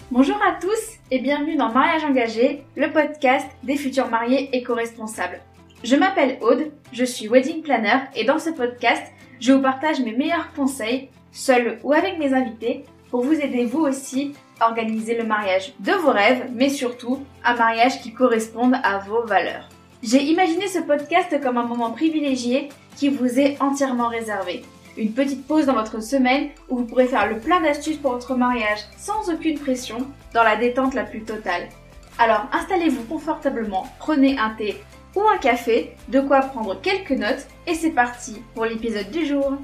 Bonjour à tous et bienvenue dans Mariage engagé, le podcast des futurs mariés éco-responsables. Je m'appelle Aude, je suis wedding planner et dans ce podcast, je vous partage mes meilleurs conseils, seul ou avec mes invités, pour vous aider vous aussi à organiser le mariage de vos rêves, mais surtout un mariage qui corresponde à vos valeurs. J'ai imaginé ce podcast comme un moment privilégié qui vous est entièrement réservé. Une petite pause dans votre semaine où vous pourrez faire le plein d'astuces pour votre mariage sans aucune pression, dans la détente la plus totale. Alors installez-vous confortablement, prenez un thé ou un café, de quoi prendre quelques notes et c'est parti pour l'épisode du jour.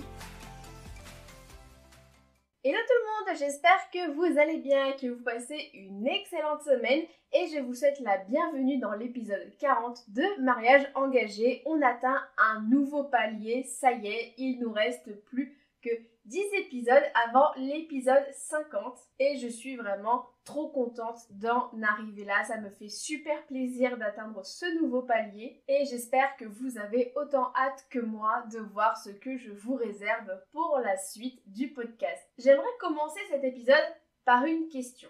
Hello tout le monde, j'espère que vous allez bien, que vous passez une excellente semaine et je vous souhaite la bienvenue dans l'épisode 40 de Mariage engagé. On atteint un nouveau palier, ça y est, il nous reste plus que 10 épisodes avant l'épisode 50 et je suis vraiment trop contente d'en arriver là. Ça me fait super plaisir d'atteindre ce nouveau palier et j'espère que vous avez autant hâte que moi de voir ce que je vous réserve pour la suite du podcast. J'aimerais commencer cet épisode par une question.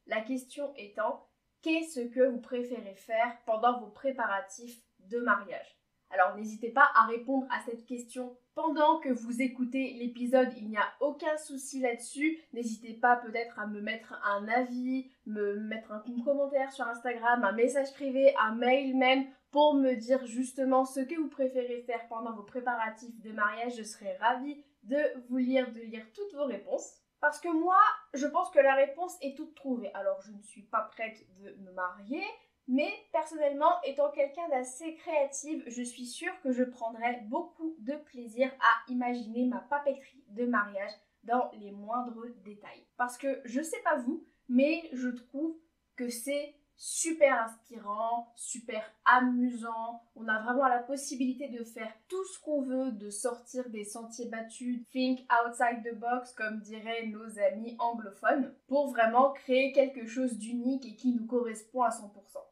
La question étant, qu'est-ce que vous préférez faire pendant vos préparatifs de mariage ? Alors n'hésitez pas à répondre à cette question pendant que vous écoutez l'épisode, il n'y a aucun souci là-dessus. N'hésitez pas peut-être à me mettre un avis, me mettre un commentaire sur Instagram, un message privé, un mail même pour me dire justement ce que vous préférez faire pendant vos préparatifs de mariage. Je serai ravie de lire toutes vos réponses. Parce que moi, je pense que la réponse est toute trouvée. Alors je ne suis pas prête de me marier, mais personnellement, étant quelqu'un d'assez créative, je suis sûre que je prendrai beaucoup de plaisir à imaginer ma papeterie de mariage dans les moindres détails. Parce que je sais pas vous, mais je trouve que c'est super inspirant, super amusant. On a vraiment la possibilité de faire tout ce qu'on veut, de sortir des sentiers battus, think outside the box comme diraient nos amis anglophones, pour vraiment créer quelque chose d'unique et qui nous correspond à 100%.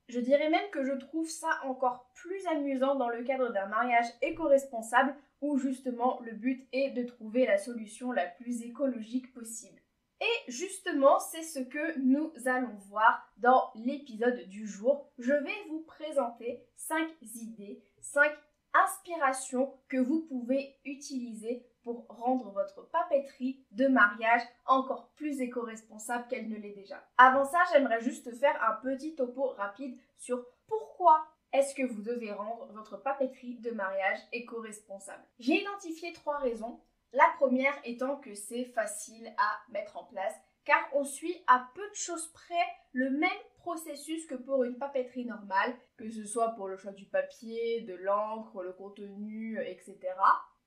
Je dirais même que je trouve ça encore plus amusant dans le cadre d'un mariage éco-responsable où justement le but est de trouver la solution la plus écologique possible. Et justement, c'est ce que nous allons voir dans l'épisode du jour. Je vais vous présenter 5 idées, 5 inspirations que vous pouvez utiliser pour rendre votre papeterie de mariage encore plus éco-responsable qu'elle ne l'est déjà. Avant ça, j'aimerais juste faire un petit topo rapide sur pourquoi est-ce que vous devez rendre votre papeterie de mariage éco-responsable. J'ai identifié 3 raisons. La première étant que c'est facile à mettre en place car on suit à peu de choses près le même processus que pour une papeterie normale, que ce soit pour le choix du papier, de l'encre, le contenu, etc.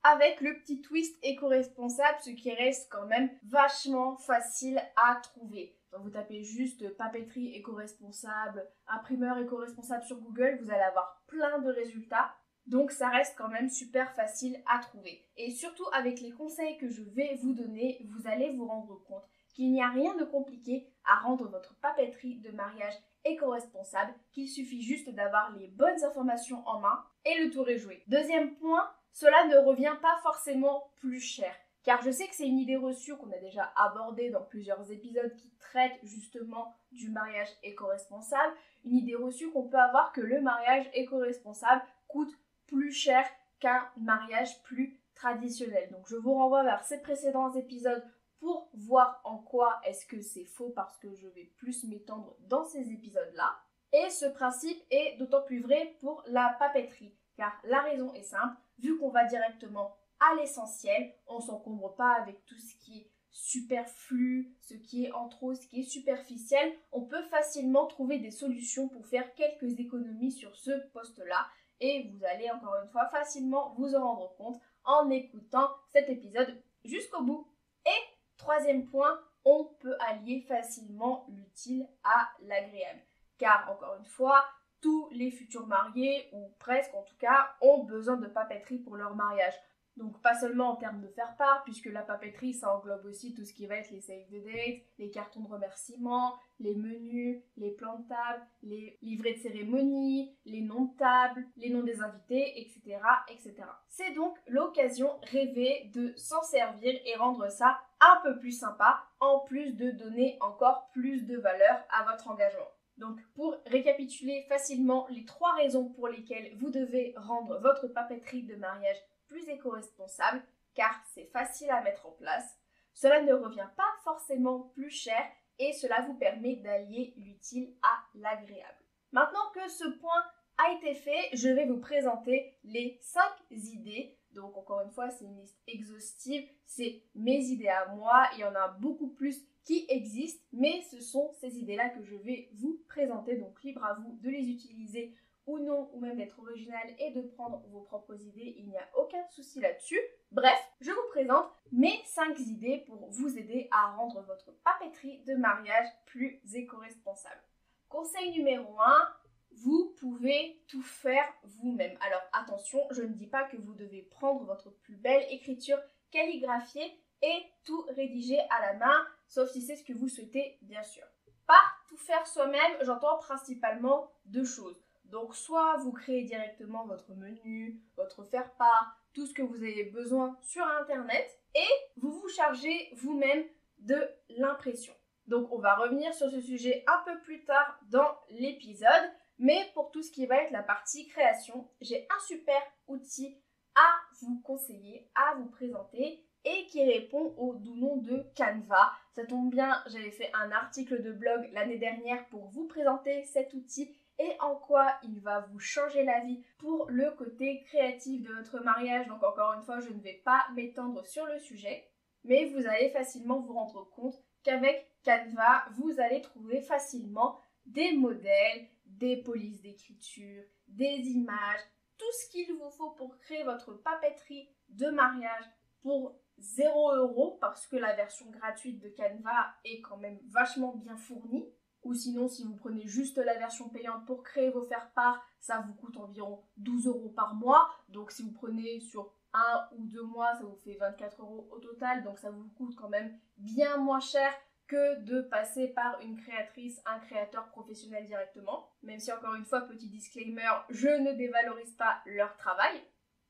Avec le petit twist éco-responsable, ce qui reste quand même vachement facile à trouver. Donc vous tapez juste papeterie éco-responsable, imprimeur éco-responsable sur Google, vous allez avoir plein de résultats. Donc ça reste quand même super facile à trouver. Et surtout avec les conseils que je vais vous donner, vous allez vous rendre compte qu'il n'y a rien de compliqué à rendre votre papeterie de mariage éco-responsable, qu'il suffit juste d'avoir les bonnes informations en main et le tour est joué. Deuxième point, cela ne revient pas forcément plus cher. Car je sais que c'est une idée reçue qu'on a déjà abordée dans plusieurs épisodes qui traitent justement du mariage éco-responsable. Une idée reçue qu'on peut avoir que le mariage éco-responsable coûte plus cher qu'un mariage plus traditionnel. Donc je vous renvoie vers ces précédents épisodes pour voir en quoi est-ce que c'est faux parce que je vais plus m'étendre dans ces épisodes-là. Et ce principe est d'autant plus vrai pour la papeterie. Car la raison est simple, vu qu'on va directement à l'essentiel, on ne s'encombre pas avec tout ce qui est superflu, ce qui est en trop, ce qui est superficiel, on peut facilement trouver des solutions pour faire quelques économies sur ce poste-là. Et vous allez encore une fois facilement vous en rendre compte en écoutant cet épisode jusqu'au bout. Et troisième point, on peut allier facilement l'utile à l'agréable. Car encore une fois, tous les futurs mariés, ou presque en tout cas, ont besoin de papeterie pour leur mariage. Donc pas seulement en termes de faire-part, puisque la papeterie, ça englobe aussi tout ce qui va être les save the date, les cartons de remerciement, les menus, les plans de table, les livrets de cérémonie, les noms de table, les noms des invités, etc. etc. C'est donc l'occasion rêvée de s'en servir et rendre ça un peu plus sympa, en plus de donner encore plus de valeur à votre engagement. Donc pour récapituler facilement les 3 raisons pour lesquelles vous devez rendre votre papeterie de mariage plus éco-responsable, car c'est facile à mettre en place, cela ne revient pas forcément plus cher et cela vous permet d'allier l'utile à l'agréable. Maintenant que ce point a été fait, je vais vous présenter les 5 idées. Donc encore une fois, c'est une liste exhaustive, c'est mes idées à moi, il y en a beaucoup plus qui existent, mais ce sont ces idées-là que je vais vous présenter, donc libre à vous de les utiliser ou non, ou même d'être original et de prendre vos propres idées, il n'y a aucun souci là-dessus. Bref, je vous présente mes 5 idées pour vous aider à rendre votre papeterie de mariage plus éco-responsable. Conseil numéro 1, vous pouvez tout faire vous-même. Alors attention, je ne dis pas que vous devez prendre votre plus belle écriture calligraphiée et tout rédiger à la main, sauf si c'est ce que vous souhaitez, bien sûr. Par tout faire soi-même, j'entends principalement 2 choses. Donc soit vous créez directement votre menu, votre faire-part, tout ce que vous avez besoin sur internet et vous vous chargez vous-même de l'impression. Donc on va revenir sur ce sujet un peu plus tard dans l'épisode, mais pour tout ce qui va être la partie création, j'ai un super outil à vous conseiller, à vous présenter et qui répond au doux nom de Canva. Ça tombe bien, j'avais fait un article de blog l'année dernière pour vous présenter cet outil et en quoi il va vous changer la vie pour le côté créatif de votre mariage. Donc encore une fois, je ne vais pas m'étendre sur le sujet, mais vous allez facilement vous rendre compte qu'avec Canva, vous allez trouver facilement des modèles, des polices d'écriture, des images, tout ce qu'il vous faut pour créer votre papeterie de mariage pour 0 € parce que la version gratuite de Canva est quand même vachement bien fournie. Ou sinon, si vous prenez juste la version payante pour créer vos faire-part, ça vous coûte environ 12 € par mois. Donc si vous prenez sur 1 ou 2 mois, ça vous fait 24 € au total. Donc ça vous coûte quand même bien moins cher que de passer par une créatrice, un créateur professionnel directement. Même si encore une fois, petit disclaimer, je ne dévalorise pas leur travail.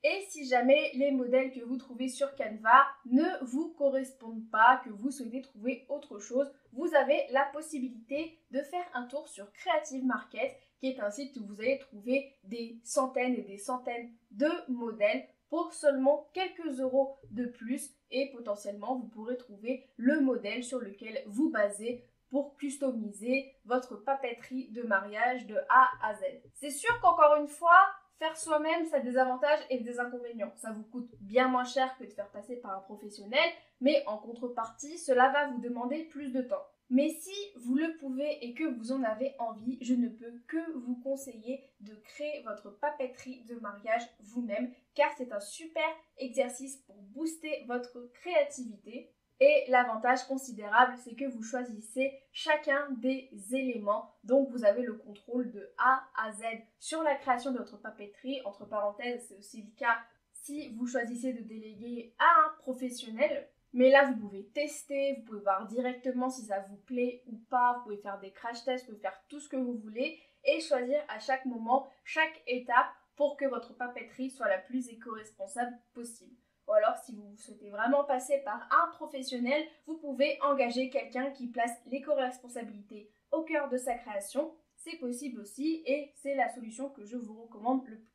Et si jamais les modèles que vous trouvez sur Canva ne vous correspondent pas, que vous souhaitez trouver autre chose, vous avez la possibilité de faire un tour sur Creative Market, qui est un site où vous allez trouver des centaines et des centaines de modèles pour seulement quelques euros de plus et potentiellement vous pourrez trouver le modèle sur lequel vous basez pour customiser votre papeterie de mariage de A à Z. C'est sûr qu'encore une fois, faire soi-même, ça a des avantages et des inconvénients. Ça vous coûte bien moins cher que de faire passer par un professionnel, mais en contrepartie, cela va vous demander plus de temps. Mais si vous le pouvez et que vous en avez envie, je ne peux que vous conseiller de créer votre papeterie de mariage vous-même, car c'est un super exercice pour booster votre créativité. Et l'avantage considérable, c'est que vous choisissez chacun des éléments, donc vous avez le contrôle de A à Z sur la création de votre papeterie. Entre parenthèses, c'est aussi le cas si vous choisissez de déléguer à un professionnel. Mais là, vous pouvez tester, vous pouvez voir directement si ça vous plaît ou pas, vous pouvez faire des crash tests, vous pouvez faire tout ce que vous voulez et choisir à chaque moment, chaque étape pour que votre papeterie soit la plus éco-responsable possible. Ou alors, si vous souhaitez vraiment passer par un professionnel, vous pouvez engager quelqu'un qui place l'éco-responsabilité au cœur de sa création. C'est possible aussi et c'est la solution que je vous recommande le plus.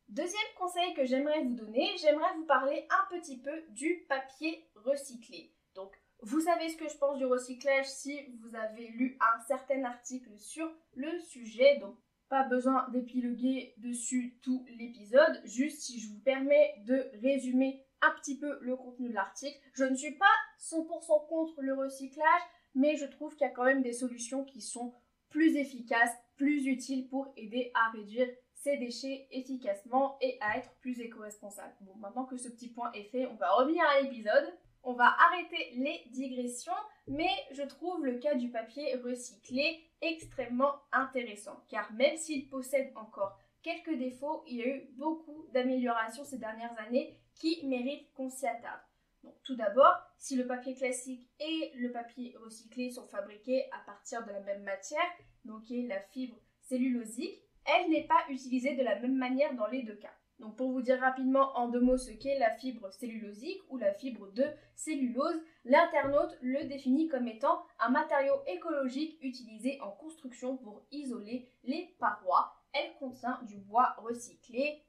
Deuxième conseil que j'aimerais vous donner, j'aimerais vous parler un petit peu du papier recyclé. Donc, vous savez ce que je pense du recyclage si vous avez lu un certain article sur le sujet. Donc, pas besoin d'épiloguer dessus tout l'épisode. Juste si je vous permets de résumer un petit peu le contenu de l'article. Je ne suis pas 100% contre le recyclage, mais je trouve qu'il y a quand même des solutions qui sont plus efficaces, plus utiles pour aider à réduire ces déchets efficacement et à être plus éco-responsable. Bon, maintenant que ce petit point est fait, on va revenir à l'épisode. On va arrêter les digressions, mais je trouve le cas du papier recyclé extrêmement intéressant, car même s'il possède encore quelques défauts, il y a eu beaucoup d'améliorations ces dernières années qui méritent qu'on s'y attarde. Donc, tout d'abord, si le papier classique et le papier recyclé sont fabriqués à partir de la même matière, donc qui est la fibre cellulosique, elle n'est pas utilisée de la même manière dans les deux cas. Donc pour vous dire rapidement en deux mots ce qu'est la fibre cellulosique ou la fibre de cellulose, l'internaute le définit comme étant un matériau écologique utilisé en construction pour isoler les parois. Elle contient du bois recyclé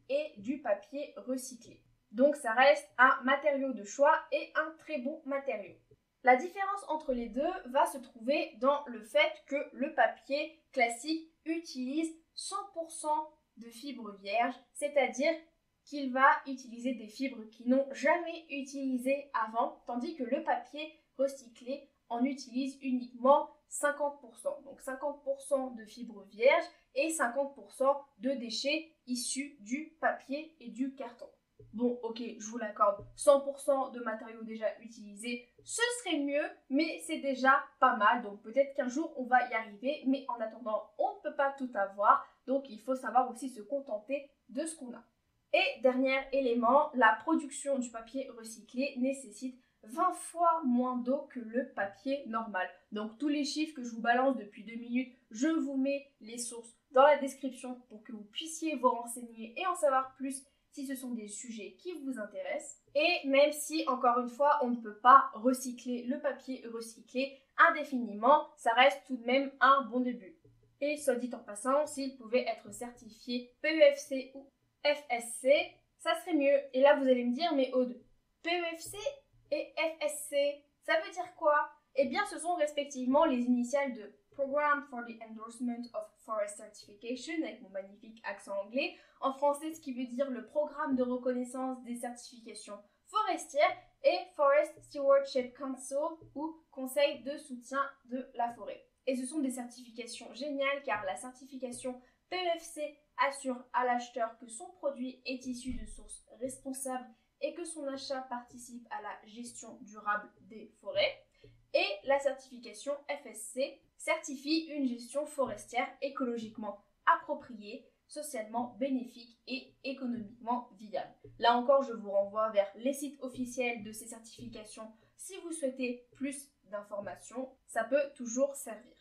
et du papier recyclé. Donc ça reste un matériau de choix et un très bon matériau. La différence entre les deux va se trouver dans le fait que le papier classique utilise 100% de fibres vierges, c'est-à-dire qu'il va utiliser des fibres qui n'ont jamais utilisé avant, tandis que le papier recyclé en utilise uniquement 50%. Donc 50% de fibres vierges et 50% de déchets issus du papier et du carton. Bon, ok, je vous l'accorde, 100% de matériaux déjà utilisés, ce serait mieux, mais c'est déjà pas mal. Donc peut-être qu'un jour on va y arriver, mais en attendant, on ne peut pas tout avoir. Donc il faut savoir aussi se contenter de ce qu'on a. Et dernier élément, la production du papier recyclé nécessite 20 fois moins d'eau que le papier normal. Donc tous les chiffres que je vous balance depuis 2 minutes, je vous mets les sources dans la description pour que vous puissiez vous renseigner et en savoir plus si ce sont des sujets qui vous intéressent. Et même si, encore une fois, on ne peut pas recycler le papier recyclé indéfiniment, ça reste tout de même un bon début. Et soit dit en passant, s'il pouvait être certifié PEFC ou FSC, ça serait mieux. Et là, vous allez me dire, mais Aude, PEFC et FSC, ça veut dire quoi? Eh bien, ce sont respectivement les initiales de Program for the Endorsement of Forest Certification, avec mon magnifique accent anglais. En français, ce qui veut dire le programme de reconnaissance des certifications forestières, et Forest Stewardship Council, ou Conseil de soutien de la forêt. Et ce sont des certifications géniales car la certification PEFC assure à l'acheteur que son produit est issu de sources responsables et que son achat participe à la gestion durable des forêts. Et la certification FSC certifie une gestion forestière écologiquement appropriée, socialement bénéfique et économiquement viable. Là encore, je vous renvoie vers les sites officiels de ces certifications si vous souhaitez plus d'informations, ça peut toujours servir.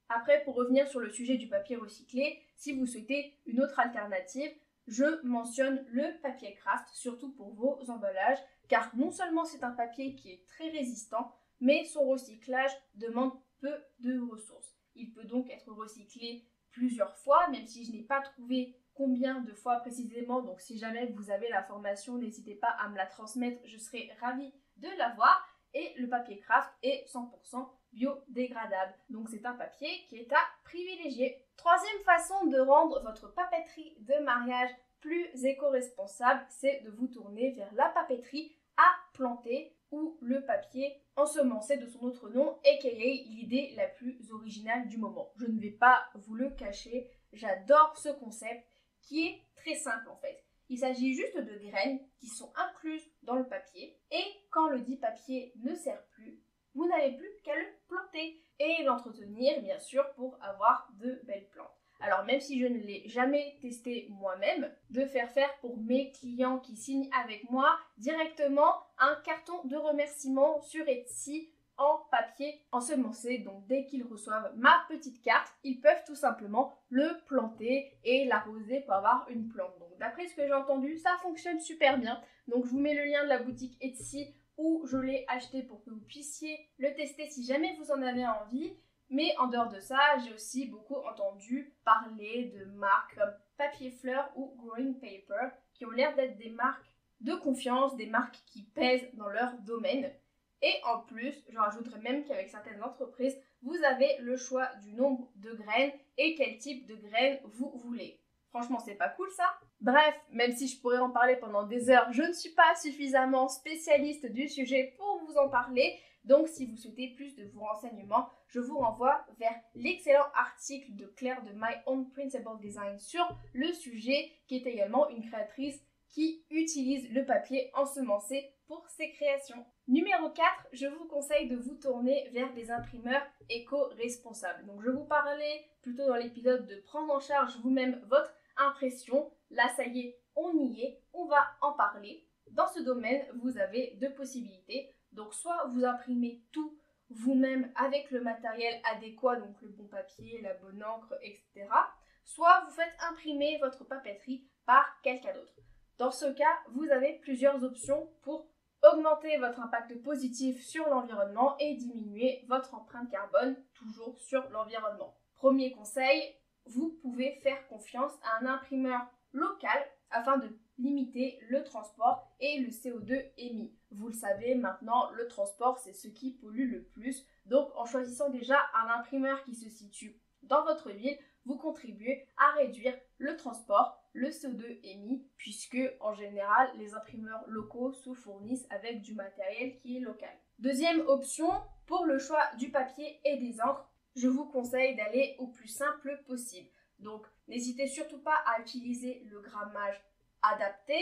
Après, pour revenir sur le sujet du papier recyclé, si vous souhaitez une autre alternative, je mentionne le papier craft, surtout pour vos emballages, car non seulement c'est un papier qui est très résistant, mais son recyclage demande peu de ressources. Il peut donc être recyclé plusieurs fois, même si je n'ai pas trouvé combien de fois précisément. Donc si jamais vous avez l'information, n'hésitez pas à me la transmettre, je serai ravie de l'avoir. Et le papier craft est 100% biodégradable. Donc c'est un papier qui est à privilégier. Troisième façon de rendre votre papeterie de mariage plus éco-responsable, c'est de vous tourner vers la papeterie à planter ou le papier ensemencé de son autre nom, aka l'idée la plus originale du moment. Je ne vais pas vous le cacher, j'adore ce concept qui est très simple en fait. Il s'agit juste de graines qui sont incluses dans le papier et quand le dit papier ne sert plus, vous n'avez plus qu'à le planter et l'entretenir bien sûr pour avoir de belles plantes. Alors même si je ne l'ai jamais testé moi-même, de faire pour mes clients qui signent avec moi directement un carton de remerciement sur Etsy en papier ensemencé. Donc dès qu'ils reçoivent ma petite carte, ils peuvent tout simplement le planter et l'arroser pour avoir une plante. Donc d'après ce que j'ai entendu, ça fonctionne super bien. Donc je vous mets le lien de la boutique Etsy où je l'ai acheté pour que vous puissiez le tester si jamais vous en avez envie. Mais en dehors de ça, j'ai aussi beaucoup entendu parler de marques comme Papier Fleur ou Growing Paper qui ont l'air d'être des marques de confiance, des marques qui pèsent dans leur domaine. Et en plus, je rajouterais même qu'avec certaines entreprises, vous avez le choix du nombre de graines et quel type de graines vous voulez. Franchement, c'est pas cool ça? Bref, même si je pourrais en parler pendant des heures, je ne suis pas suffisamment spécialiste du sujet pour vous en parler. Donc, si vous souhaitez plus de vos renseignements, je vous renvoie vers l'excellent article de Claire de My Own Printable Design sur le sujet, qui est également une créatrice qui utilise le papier ensemencé pour ses créations. Numéro 4, je vous conseille de vous tourner vers des imprimeurs éco-responsables. Donc, je vous parlais plutôt dans l'épisode de prendre en charge vous-même votre impression. Là, ça y est, on y est, on va en parler. Dans ce domaine, vous avez deux possibilités. Donc soit vous imprimez tout vous-même avec le matériel adéquat, donc le bon papier, la bonne encre, etc. Soit vous faites imprimer votre papeterie par quelqu'un d'autre. Dans ce cas, vous avez plusieurs options pour augmenter votre impact positif sur l'environnement et diminuer votre empreinte carbone, toujours sur l'environnement. Premier conseil, vous pouvez faire confiance à un imprimeur local afin de limiter le transport et le CO2 émis. Vous le savez maintenant, le transport c'est ce qui pollue le plus. Donc en choisissant déjà un imprimeur qui se situe dans votre ville, vous contribuez à réduire le transport, le CO2 émis, puisque en général les imprimeurs locaux se fournissent avec du matériel qui est local. Deuxième option, pour le choix du papier et des encres, je vous conseille d'aller au plus simple possible. Donc n'hésitez surtout pas à utiliser le grammage adapté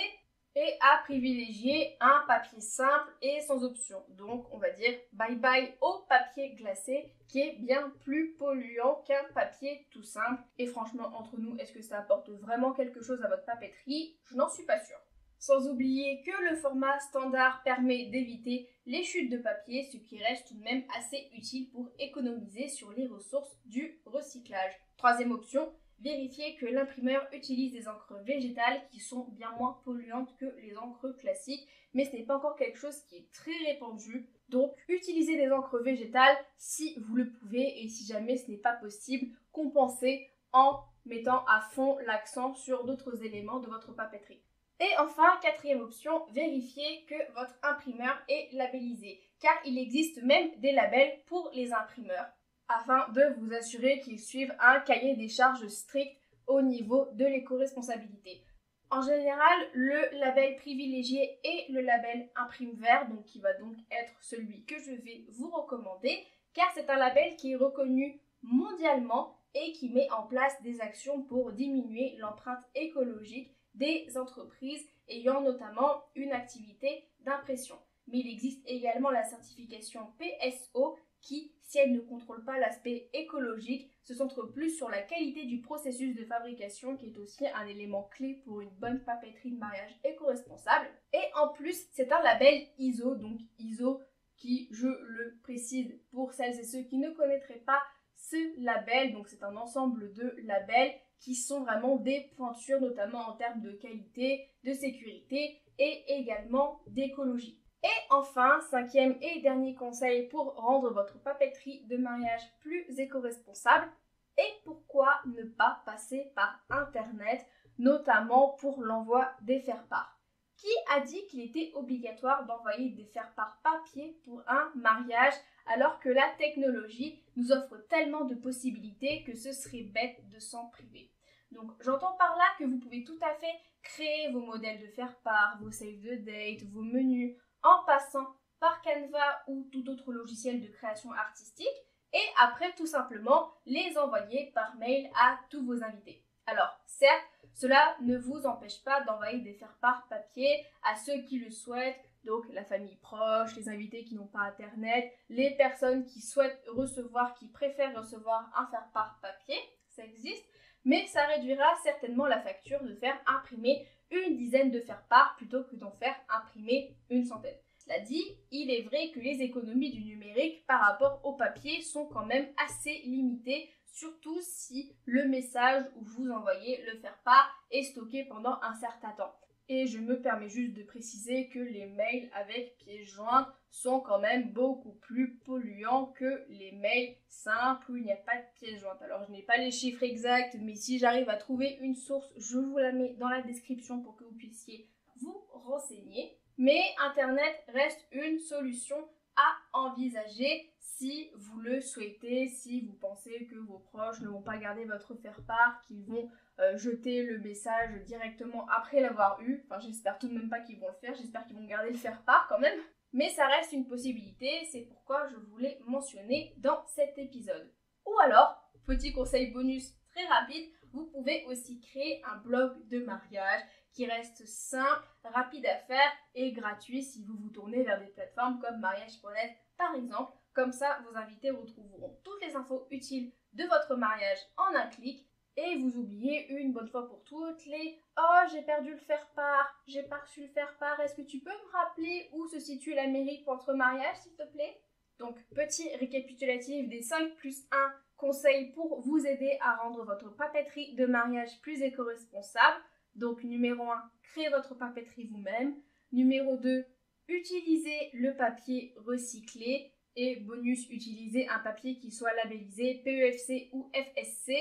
et à privilégier un papier simple et sans option. Donc on va dire bye bye au papier glacé qui est bien plus polluant qu'un papier tout simple. Et franchement, entre nous, est-ce que ça apporte vraiment quelque chose à votre papeterie? Je n'en suis pas sûre. Sans oublier que le format standard permet d'éviter les chutes de papier, ce qui reste tout de même assez utile pour économiser sur les ressources du recyclage. Troisième option, vérifiez que l'imprimeur utilise des encres végétales qui sont bien moins polluantes que les encres classiques, mais ce n'est pas encore quelque chose qui est très répandu. Donc, utilisez des encres végétales si vous le pouvez et si jamais ce n'est pas possible, compensez en mettant à fond l'accent sur d'autres éléments de votre papeterie. Et enfin, quatrième option, vérifiez que votre imprimeur est labellisé, car il existe même des labels pour les imprimeurs, afin de vous assurer qu'ils suivent un cahier des charges strict au niveau de l'éco-responsabilité. En général, le label privilégié est le label Imprime Vert, donc qui va donc être celui que je vais vous recommander, car c'est un label qui est reconnu mondialement et qui met en place des actions pour diminuer l'empreinte écologique des entreprises ayant notamment une activité d'impression. Mais il existe également la certification PSO qui, si elle ne contrôle pas l'aspect écologique, se centre plus sur la qualité du processus de fabrication qui est aussi un élément clé pour une bonne papeterie de mariage éco-responsable. Et en plus, c'est un label ISO, donc ISO qui, je le précise pour celles et ceux qui ne connaîtraient pas ce label, donc c'est un ensemble de labels qui sont vraiment des pointures, notamment en termes de qualité, de sécurité et également d'écologie. Et enfin, cinquième et dernier conseil pour rendre votre papeterie de mariage plus éco-responsable, et pourquoi ne pas passer par Internet, notamment pour l'envoi des faire-part. Qui a dit qu'il était obligatoire d'envoyer des faire-part papier pour un mariage alors que la technologie nous offre tellement de possibilités que ce serait bête de s'en priver? Donc j'entends par là que vous pouvez tout à fait créer vos modèles de faire-part, vos save the date, vos menus, en passant par Canva ou tout autre logiciel de création artistique et après tout simplement les envoyer par mail à tous vos invités. Alors certes, cela ne vous empêche pas d'envoyer des faire-part papier à ceux qui le souhaitent, donc la famille proche, les invités qui n'ont pas internet, les personnes qui souhaitent recevoir, qui préfèrent recevoir un faire-part papier, ça existe, mais ça réduira certainement la facture de faire imprimer une dizaine de faire-part plutôt que d'en faire imprimer une centaine. Cela dit, il est vrai que les économies du numérique par rapport au papier sont quand même assez limitées, surtout si le message où vous envoyez le faire-part est stocké pendant un certain temps. Et je me permets juste de préciser que les mails avec pièce jointe sont quand même beaucoup plus polluants que les mails simples où il n'y a pas de pièce jointe. Alors je n'ai pas les chiffres exacts, mais si j'arrive à trouver une source, je vous la mets dans la description pour que vous puissiez vous renseigner. Mais Internet reste une solution à envisager si vous le souhaitez, si vous pensez que vos proches ne vont pas garder votre faire-part, qu'ils vont jeter le message directement après l'avoir eu. Enfin, j'espère tout de même pas qu'ils vont le faire, j'espère qu'ils vont garder le faire-part quand même. Mais ça reste une possibilité, c'est pourquoi je voulais mentionner dans cet épisode. Ou alors, petit conseil bonus très rapide, vous pouvez aussi créer un blog de mariage qui reste simple, rapide à faire et gratuit si vous vous tournez vers des plateformes comme mariage.net par exemple. Comme ça, vos invités retrouveront toutes les infos utiles de votre mariage en un clic et vous oubliez une bonne fois pour toutes les « Oh, j'ai perdu le faire-part, j'ai pas reçu le faire-part, est-ce que tu peux me rappeler où se situe la mairie pour votre mariage, s'il te plaît ?» Donc, petit récapitulatif des 5 plus 1 conseils pour vous aider à rendre votre papeterie de mariage plus éco-responsable. Donc, numéro 1, créez votre papeterie vous-même. Numéro 2, utilisez le papier recyclé. Et bonus, utilisez un papier qui soit labellisé PEFC ou FSC.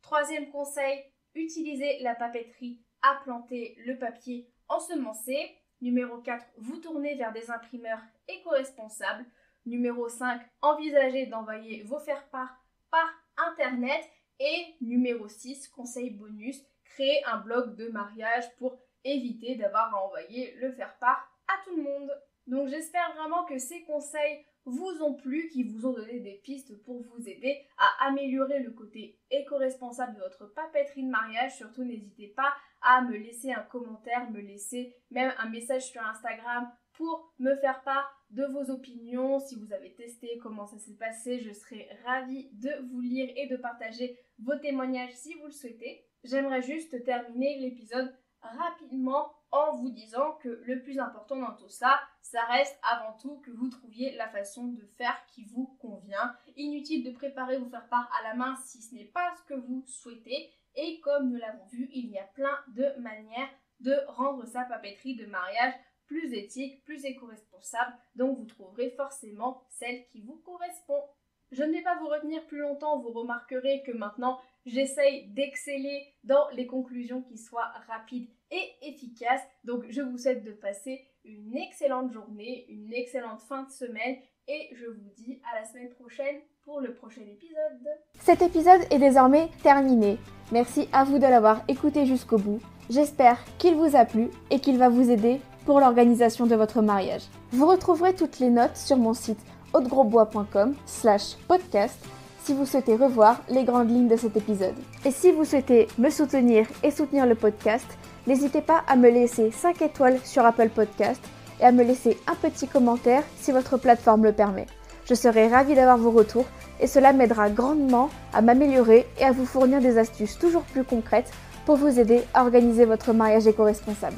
Troisième conseil, utilisez la papeterie à planter le papier ensemencé. Numéro 4, vous tournez vers des imprimeurs éco-responsables. Numéro 5, envisagez d'envoyer vos faire-part par Internet. Et numéro 6, conseil bonus, créez un blog de mariage pour éviter d'avoir à envoyer le faire-part à tout le monde. Donc j'espère vraiment que ces conseils vous ont plu, qui vous ont donné des pistes pour vous aider à améliorer le côté éco-responsable de votre papeterie de mariage. Surtout, n'hésitez pas à me laisser un commentaire, me laisser même un message sur Instagram pour me faire part de vos opinions. Si vous avez testé, comment ça s'est passé, je serai ravie de vous lire et de partager vos témoignages si vous le souhaitez. J'aimerais juste terminer l'épisode rapidement en vous disant que le plus important dans tout ça, ça reste avant tout que vous trouviez la façon de faire qui vous convient. Inutile de préparer vous faire part à la main si ce n'est pas ce que vous souhaitez. Et comme nous l'avons vu, il y a plein de manières de rendre sa papeterie de mariage plus éthique, plus éco-responsable. Donc vous trouverez forcément celle qui vous correspond. Je ne vais pas vous retenir plus longtemps, vous remarquerez que maintenant j'essaye d'exceller dans les conclusions qui soient rapides et efficaces. Donc je vous souhaite de passer une excellente journée, une excellente fin de semaine et je vous dis à la semaine prochaine pour le prochain épisode. Cet épisode est désormais terminé. Merci à vous de l'avoir écouté jusqu'au bout. J'espère qu'il vous a plu et qu'il va vous aider pour l'organisation de votre mariage. Vous retrouverez toutes les notes sur mon site audegrosbois.com/podcast si vous souhaitez revoir les grandes lignes de cet épisode. Et si vous souhaitez me soutenir et soutenir le podcast, n'hésitez pas à me laisser 5 étoiles sur Apple Podcast et à me laisser un petit commentaire si votre plateforme le permet. Je serai ravie d'avoir vos retours et cela m'aidera grandement à m'améliorer et à vous fournir des astuces toujours plus concrètes pour vous aider à organiser votre mariage éco-responsable.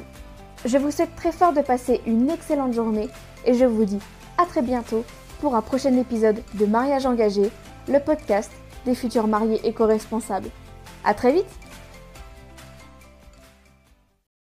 Je vous souhaite très fort de passer une excellente journée et je vous dis à très bientôt pour un prochain épisode de Mariage engagé, le podcast des futurs mariés éco-responsables. À très vite!